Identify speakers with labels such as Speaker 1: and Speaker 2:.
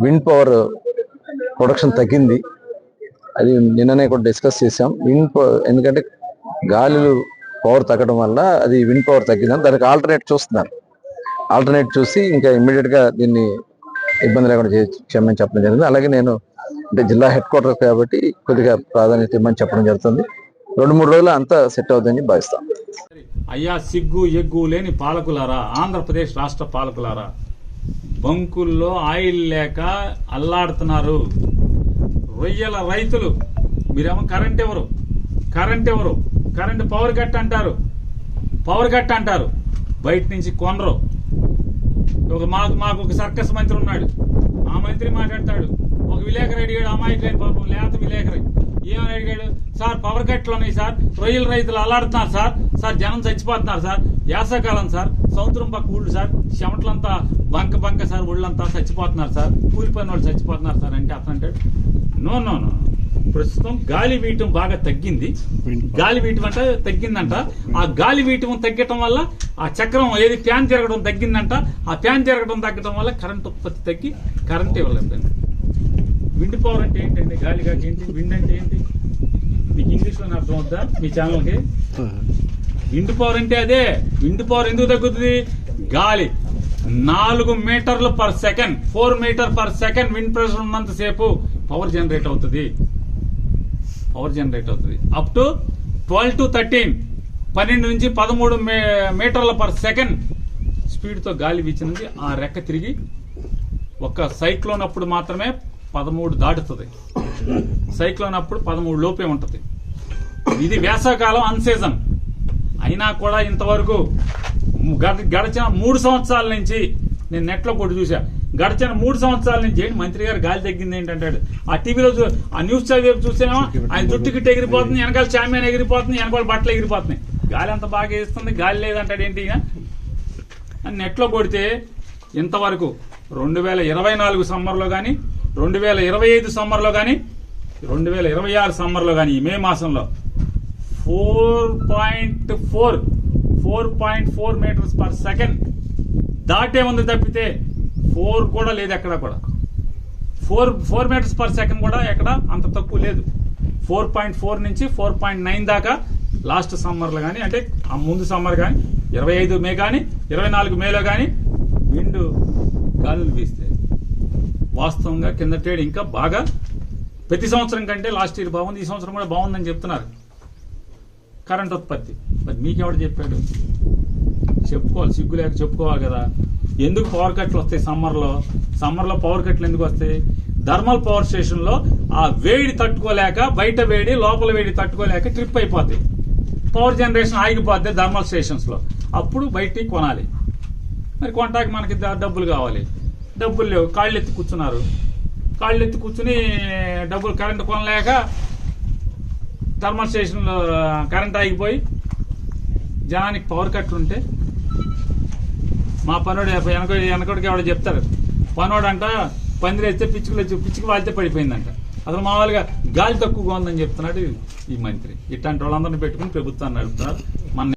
Speaker 1: Wind power production తగ్గింది. అది నిన్ననే కూడా డిస్కస్ చేసాం. ఎందుకంటే గాలులు పవర్ తగ్గడం వల్ల అది విండ్ పవర్ తగ్గిందని దానికి ఆల్టర్నేట్ చూస్తున్నారు. ఆల్టర్నేట్ చూసి ఇంకా ఇమ్మీడియట్ గా దీన్ని ఇబ్బంది లేకుండా చేయమని చెప్పడం జరిగింది. అలాగే నేను అంటే జిల్లా హెడ్ క్వార్టర్ కాబట్టి కొద్దిగా ప్రాధాన్యత ఇవ్వమని చెప్పడం జరుగుతుంది. 2-3 రోజులు అంతా సెట్ అవుతుందని భావిస్తాం.
Speaker 2: అయ్యా సిగ్గు ఎగ్గు లేని పాలకులారా, ఆంధ్రప్రదేశ్ రాష్ట్ర పాలకులారా, బంకుల్లో ఆయిల్ లేక అల్లాడుతున్నారు రొయ్యల రైతులు. మీరేమో కరెంట్ ఎవరు కరెంట్ పవర్ కట్ అంటారు, బయట నుంచి కొనరు. మాకు ఒక సర్కస్ మంత్రి ఉన్నాడు, ఆ మంత్రి మాట్లాడతాడు. ఒక విలేకరు అడిగాడు, అమాయకులైన పాపం లేత విలేకరు ఏమని అడిగాడు, సార్ పవర్ కట్లు ఉన్నాయి సార్, రొయ్యల రైతులు అల్లాడుతున్నారు సార్ జనం చచ్చిపోతున్నారు సార్, వేసవకాలం సార్, సముద్రం పక్క ఊళ్ళు సార్, చెమటలంతా బంక సార్, ఊళ్ళంతా చచ్చిపోతున్నారు సార్, కూలిపోయిన వాళ్ళు చచ్చిపోతున్నారు సార్ అంటే అతను అంటాడు నో ప్రస్తుతం గాలి వీయటం బాగా తగ్గింది. గాలి వీయటం అంటే తగ్గిందంట. ఆ గాలి వీయటం తగ్గటం వల్ల ఆ చక్రం ఏది ఫ్యాన్ తిరగడం తగ్గిందంట. ఆ ఫ్యాన్ తిరగడం తగ్గడం వల్ల కరెంట్ ఉత్పత్తి తగ్గి కరెంట్ ఇవ్వలేదు. విండ్ పవర్ అంటే ఏంటండి? గాలి ఏంటి? విండ్ అంటే ఏంటి? మీకు ఇంగ్లీష్ లో అర్థం అవుతా మీ ఛానల్కి? విండ్ పవర్ అంటే అదే. విండ్ పవర్ ఎందుకు తగ్గుతుంది? గాలి 4 మీటర్లు per second, 4 metre per second wind pressure ఉన్నంతసేపు పవర్ జనరేట్ అవుతుంది. అప్ టు 12 to 13, 12 నుంచి 13 మీటర్ల పర్ సెకండ్ స్పీడ్ తో గాలి వీచినది. ఆ రెక్క తిరిగి ఒక సైక్లోన్ అప్పుడు మాత్రమే 13 దాటుతుంది. సైక్లోన్ అప్పుడు 13 లోపే ఉంటది. ఇది వేసవకాలం అన్ సీజన్ అయినా కూడా ఇంతవరకు గడిచిన 3 సంవత్సరాల నుంచి నేను నెట్ లో కూడా చూసా. గడిచిన 3 సంవత్సరాల నుంచి ఏంటి మంత్రి గారు గాలి తగ్గింది ఏంటంటాడు. ఆ టీవీలో ఆ న్యూస్ చదివి చూస్తేనేమో ఆయన జుట్టు గిట్టు ఎగిరిపోతుంది, వెనకాల చామ్యాన్ ఎగిరిపోతుంది, వెనకాల బట్టలు ఎగిరిపోతున్నాయి. గాలి అంత బాగా వేస్తుంది, గాలి లేదంటాడు ఏంటి అని నెట్ లో కొడితే ఇంతవరకు 2024 సమ్మర్లో కానీ, 2025 సమ్మర్లో కానీ, 2026 సమ్మర్లో కానీ, ఈ మే మాసంలో 4.4 మీటర్స్ పర్ సెకండ్ దాటే ఉంది తప్పితే 4 కూడా లేదు. ఎక్కడ కూడా 4 మీటర్స్ పర్ సెకండ్ కూడా ఎక్కడ అంత తక్కువ లేదు. 4.4 నుంచి 4.9 దాకా లాస్ట్ సమ్మర్లో కానీ, అంటే ఆ ముందు సమ్మర్ కానీ, 25 మే కానీ, 24 మేలో కానీ విండ్ గాలులు వీస్తే వాస్తవంగా కిందటేడు ఇంకా బాగా ప్రతి సంవత్సరం కంటే లాస్ట్ ఇయర్ బాగుంది, ఈ సంవత్సరం కూడా బాగుందని చెప్తున్నారు కరెంట్ ఉత్పత్తి. మరి మీకెవడు చెప్పాడు? చెప్పుకోవాలి, సిగ్గు లేక చెప్పుకోవాలి కదా. ఎందుకు పవర్ కట్లు వస్తాయి సమ్మర్లో పవర్ కట్లు ఎందుకు వస్తాయి? థర్మల్ పవర్ స్టేషన్ లో ఆ వేడి తట్టుకోలేక, బయట వేడి లోపల వేడి తట్టుకోలేక ట్రిప్ అయిపోతాయి. పవర్ జనరేషన్ ఆగిపోద్ది థర్మల్ స్టేషన్స్ లో. అప్పుడు బయటికి కొనాలి. మరి కొంటాకి మనకి డబ్బులు కావాలి, డబ్బులు లేవు. కాళ్ళు ఎత్తి కూర్చుని డబ్బులు కరెంట్ కొనలేక థర్మల్ స్టేషన్ లో కరెంట్ ఆగిపోయి జనానికి పవర్ కట్లు ఉంటే మా పనోడు వెనకడికి ఎవడో చెప్తారు, పనోడంట పందిరేస్తే పిచ్చికి వాళ్తే పడిపోయిందంట. అసలు మామూలుగా గాలి తక్కువగా ఉందని చెప్తున్నాడు ఈ మంత్రి. ఇట్లాంటి వాళ్ళందరినీ పెట్టుకుని ప్రభుత్వాన్ని నడుపుతున్నారు. మన